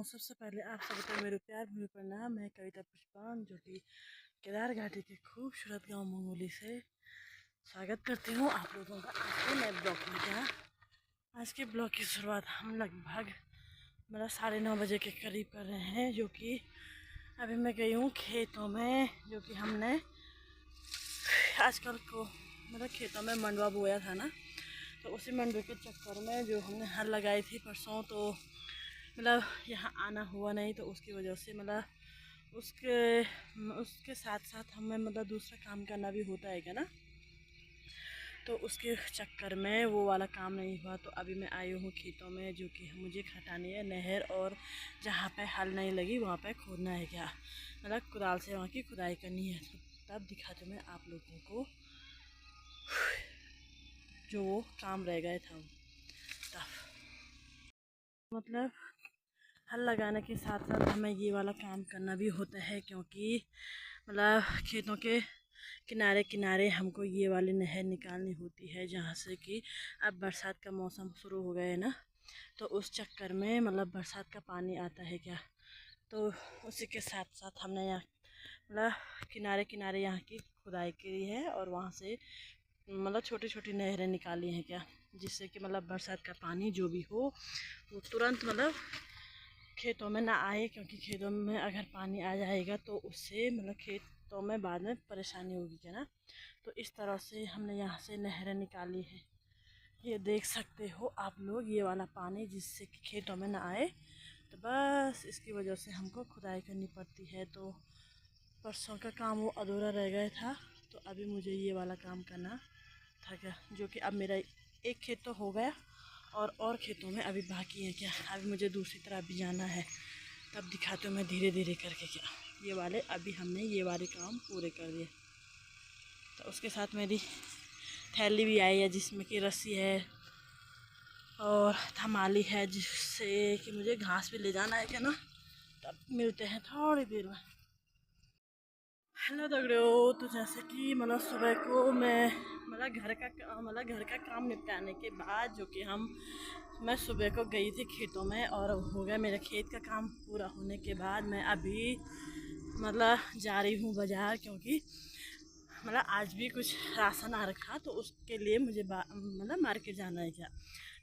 हूँ। सबसे पहले आप सबको मेरे प्यार भूमि प्रणाम। मैं कविता पुष्पान जो कि केदार घाटी के खूबसूरत गांव मंगोली से स्वागत करती हूँ आप लोगों का आज के नए ब्लॉग में। क्या आज के ब्लॉग की शुरुआत हम लगभग 9:30 बजे के करीब कर रहे हैं, जो कि अभी मैं गई हूँ खेतों में, जो कि हमने आजकल को खेतों में मंडवा बोया था ना, तो उसी मंडवे के चक्कर में जो हमने हल लगाई थी परसों, तो यहाँ आना हुआ नहीं, तो उसकी वजह से उसके उसके साथ साथ हमें दूसरा काम करना भी होता है क्या ना, तो उसके चक्कर में वो वाला काम नहीं हुआ। तो अभी मैं आई हूँ खेतों में, जो कि मुझे खटानी है नहर, और जहाँ पे हल नहीं लगी वहाँ पे खोदना है क्या, कुदाल से वहाँ की खुदाई करनी है। तो तब दिखाते मैं आप लोगों को जो वो काम रह गए था तब हल लगाने के साथ साथ हमें ये वाला काम करना भी होता है, क्योंकि खेतों के किनारे किनारे हमको ये वाली नहर निकालनी होती है, जहाँ से कि अब बरसात का मौसम शुरू हो गया है ना, तो उस चक्कर में बरसात का पानी आता है क्या, तो उसी के साथ साथ हमने यहाँ किनारे किनारे यहाँ की खुदाई की है, और वहाँ से छोटी छोटी नहरें निकाली हैं क्या, जिससे कि बरसात का पानी जो भी हो वो तुरंत खेतों में ना आए, क्योंकि खेतों में अगर पानी आ जाएगा तो उससे खेतों में बाद में परेशानी होगी क्या ना। तो इस तरह से हमने यहाँ से नहरें निकाली है, ये देख सकते हो आप लोग, ये वाला पानी जिससे कि खेतों में ना आए, तो बस इसकी वजह से हमको खुदाई करनी पड़ती है। तो परसों का काम वो अधूरा रह गया था, तो अभी मुझे ये वाला काम करना था क्या, जो कि अब मेरा एक खेत तो हो गया, और खेतों में अभी बाकी है क्या, अभी मुझे दूसरी तरफ भी जाना है, तब दिखाते हूँ मैं धीरे धीरे करके क्या। ये वाले अभी हमने ये वाले काम पूरे कर दिए, तो उसके साथ मेरी थैली भी आई है, जिसमें कि रस्सी है और थमाली है, जिससे कि मुझे घास भी ले जाना है क्या ना। तब मिलते हैं थोड़ी देर में। हेलो दगड़ो, तो जैसे कि सुबह को मैं घर का काम निपटाने के बाद, जो कि मैं सुबह को गई थी खेतों में, और हो गया मेरा खेत का काम पूरा होने के बाद मैं अभी जा रही हूँ बाज़ार, क्योंकि आज भी कुछ राशन आ रखा, तो उसके लिए मुझे मार्केट जाना है क्या।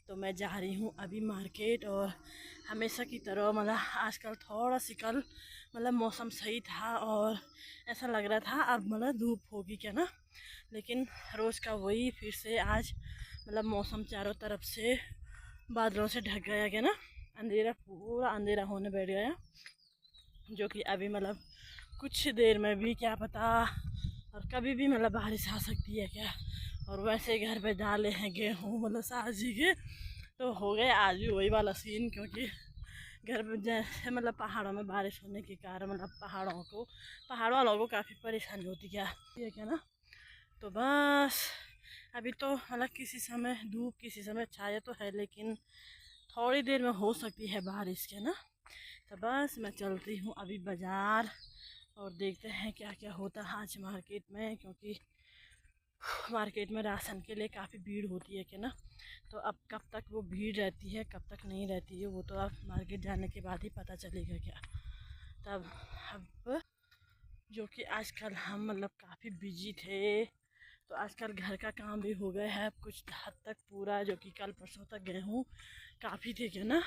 तो मैं जा रही हूँ अभी मार्केट, और हमेशा की तरह आजकल थोड़ा सी कल मौसम सही था, और ऐसा लग रहा था अब धूप होगी क्या ना, लेकिन रोज़ का वही फिर से आज मौसम चारों तरफ से बादलों से ढक गया क्या ना, अंधेरा पूरा अंधेरा होने बैठ गया, जो कि अभी कुछ देर में भी क्या पता, और कभी भी बारिश आ सकती है क्या। और वैसे घर पे डाले हैं गेहूँ सास जी के, तो हो गए आज भी वही वाला सीन, क्योंकि घर पे जैसे पहाड़ों में बारिश होने के कारण पहाड़ वालों को काफ़ी परेशानी होती क्या है क्या ना। तो बस अभी तो किसी समय धूप किसी समय छाया तो है, लेकिन थोड़ी देर में हो सकती है बारिश के ना। तो बस मैं चलती हूँ अभी बाज़ार, और देखते हैं क्या क्या होता है आज मार्केट में, क्योंकि मार्केट में राशन के लिए काफ़ी भीड़ होती है क्या ना। तो अब कब तक वो भीड़ रहती है कब तक नहीं रहती है, वो तो अब मार्केट जाने के बाद ही पता चलेगा क्या। तब अब जो कि आजकल हम काफ़ी बिजी थे, तो आजकल घर का काम भी हो गया है कुछ हद तक पूरा, जो कि कल परसों तक गेहूँ काफ़ी थे क्या ना,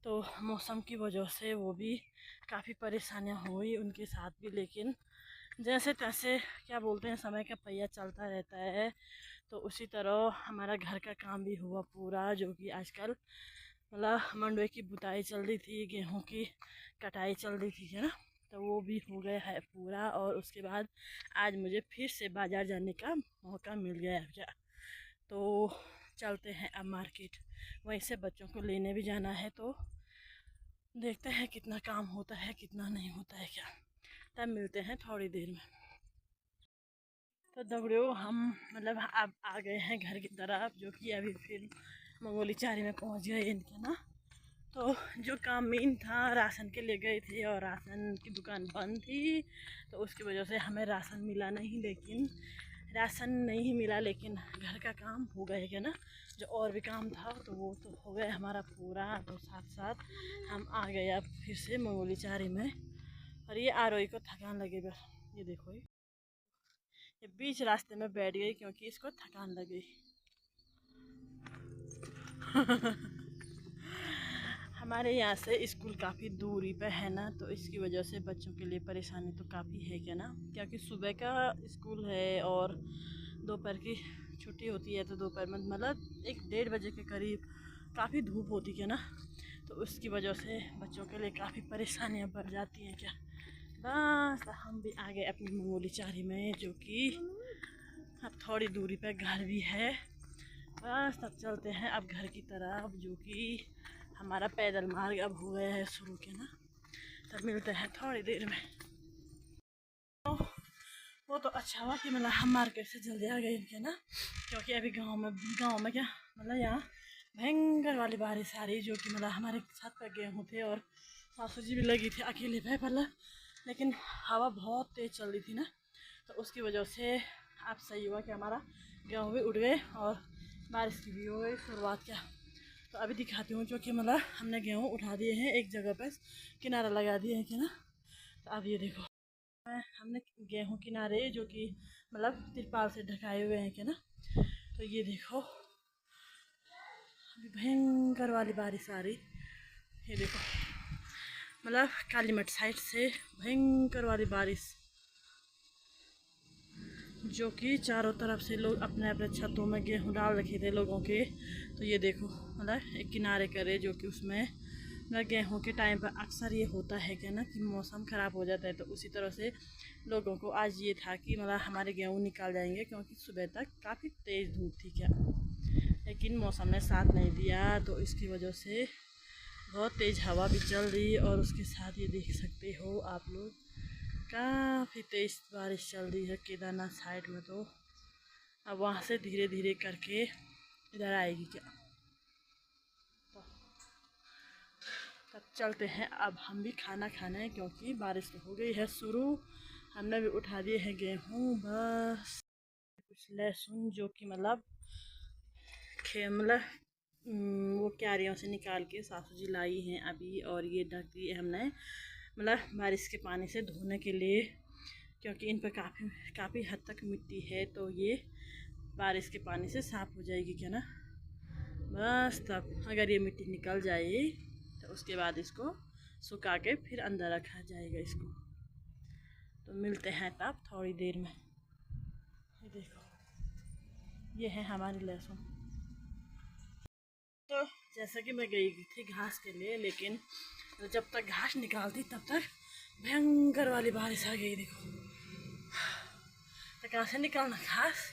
तो मौसम की वजह से वो भी काफ़ी परेशानियाँ हुई उनके साथ भी, लेकिन जैसे तैसे क्या बोलते हैं, समय का पहिया चलता रहता है। तो उसी तरह हमारा घर का काम भी हुआ पूरा, जो कि आजकल मंडवे की बुताई चल रही थी, गेहूं की कटाई चल रही थी है ना, तो वो भी हो गया है पूरा। और उसके बाद आज मुझे फिर से बाज़ार जाने का मौका मिल गया है क्या, तो चलते हैं अब मार्केट, वहीं से बच्चों को लेने भी जाना है, तो देखते हैं कितना काम होता है कितना नहीं होता है क्या। तब मिलते हैं थोड़ी देर में। तो दौड़ो हम अब आ गए हैं घर की तरफ, जो कि अभी फिर मंगोली चारी में पहुंच गए इनके ना। तो जो काम मेन था राशन के लिए गए थे, और राशन की दुकान बंद थी, तो उसकी वजह से हमें राशन मिला नहीं, लेकिन राशन नहीं मिला, लेकिन घर का काम हो गया क्या ना, जो और भी काम था तो वो तो हो गया हमारा पूरा। तो साथ साथ हम आ गए अब फिर से मंगोली चारी में। और ये आरोही को थकान लगे बस, ये देखो ये बीच रास्ते में बैठ गई क्योंकि इसको थकान लगी। हमारे यहाँ से स्कूल काफ़ी दूरी पे है ना, तो इसकी वजह से बच्चों के लिए परेशानी तो काफ़ी है क्या ना, क्योंकि सुबह का स्कूल है और दोपहर की छुट्टी होती है। तो दोपहर में मतलब 1-1:30 बजे के करीब काफ़ी धूप होती है ना, तो उसकी वजह से बच्चों के लिए काफ़ी परेशानियाँ बढ़ जाती हैं क्या। बस हम भी आ गए अपनी मंगोली चारी में, जो कि अब थोड़ी दूरी पर घर भी है। बस तब चलते हैं अब घर की तरफ, जो कि हमारा पैदल मार्ग अब हो गया है शुरू के ना। तब मिलते हैं थोड़ी देर में। तो वो तो अच्छा हुआ कि मतलब हम मार्केट से जल्दी आ गए इनके ना, क्योंकि अभी गांव में क्या मतलब यहाँ भयंकर वाली बारिश आ रही, जो कि मतलब हमारे छत पर गेहूँ थे और सासू जी भी लगी थी अकेले पे पहले, लेकिन हवा बहुत तेज़ चल रही थी ना, तो उसकी वजह से अब सही हुआ कि हमारा गेहूँ भी उड़ गए और बारिश की भी हो गई शुरुआत क्या। तो अभी दिखाती हूँ, जो कि मतलब हमने गेहूँ उठा दिए हैं एक जगह पर, किनारा लगा दिए हैं कि ना। तो अब ये देखो हमने गेहूँ किनारे जो कि मतलब तिरपाल से ढकाए हुए हैं कि ना। तो ये देखो अभी भयंकर वाली बारिश आ रही, ये देखो मतलब कालीमठ साइड से भयंकर वाली बारिश, जो कि चारों तरफ से लोग अपने अपने छतों में गेहूँ डाल रखे थे लोगों के। तो ये देखो मतलब एक किनारे करे, जो कि उसमें मतलब गेहूँ के टाइम पर अक्सर ये होता है क्या ना कि मौसम ख़राब हो जाता है। तो उसी तरह से लोगों को आज ये था कि मतलब हमारे गेहूँ निकाल जाएंगे, क्योंकि सुबह तक काफ़ी तेज़ धूप थी क्या, लेकिन मौसम ने साथ नहीं दिया। तो इसकी वजह से बहुत तेज़ हवा भी चल रही, और उसके साथ ये देख सकते हो आप लोग काफ़ी तेज़ बारिश चल रही है केदारनाथ साइड में। तो अब वहाँ से धीरे धीरे करके इधर आएगी क्या। तो तब चलते हैं अब हम भी खाना खाने, क्योंकि बारिश तो हो गई है शुरू। हमने भी उठा दिए हैं गेहूँ, बस कुछ लहसुन जो कि मतलब मतलब वो क्यारियों से निकाल के सासू जी लाई हैं अभी, और ये ढक दिए हमने मतलब बारिश के पानी से धोने के लिए, क्योंकि इन पर काफ़ी हद तक मिट्टी है। तो ये बारिश के पानी से साफ़ हो जाएगी क्या ना। बस तब अगर ये मिट्टी निकल जाए तो उसके बाद इसको सुखा के फिर अंदर रखा जाएगा इसको। तो मिलते हैं तब थोड़ी देर में। ये देखो ये है हमारी लहसुन। तो जैसा कि मैं गई थी घास के लिए, लेकिन जब तक घास निकालती तब तक भयंकर वाली बारिश आ गई। देखो तो कहाँ से निकालना घास,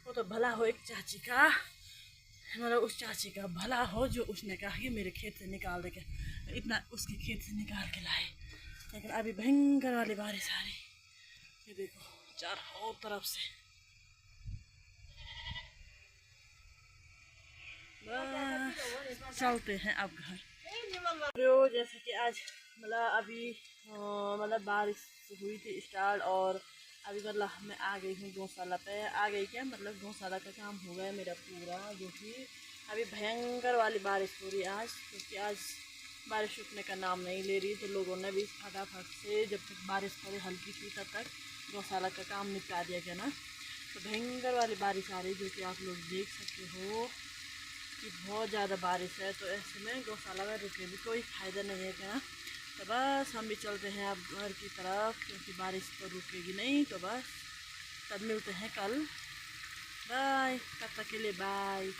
वो तो भला हो एक चाची का, मतलब उस चाची का भला हो जो उसने कहा कि मेरे खेत से निकाल दे के, इतना उसके खेत से निकाल के लाए। लेकिन अभी भयंकर वाली बारिश आ रही, ये देखो चारों तरफ से। बस चलते हैं अब घर। तो जैसे कि आज मतलब अभी मतलब बारिश हुई थी स्टार्ट, और अभी मतलब मैं आ गई हूँ गौशाला पे। आ गई क्या मतलब गौशाला का काम हो गया मेरा पूरा, जो कि अभी भयंकर वाली बारिश हो रही है आज, क्योंकि आज बारिश रुकने का नाम नहीं ले रही। तो लोगों ने भी फटाफट से जब तक बारिश पड़ी हल्की सी तब तक गौशाला का काम निपटा दिया गया ना। तो भयंकर वाली बारिश आ रही, जो कि आप लोग देख सकते हो कि बहुत ज़्यादा बारिश है। तो ऐसे में गौशाला में रुकने भी कोई फ़ायदा नहीं है क्या। तो बस हम भी चलते हैं अब घर की तरफ, क्योंकि बारिश तो रुकेगी नहीं। तो बस तब मिलते हैं कल, बाय, तब तक के लिए बाय।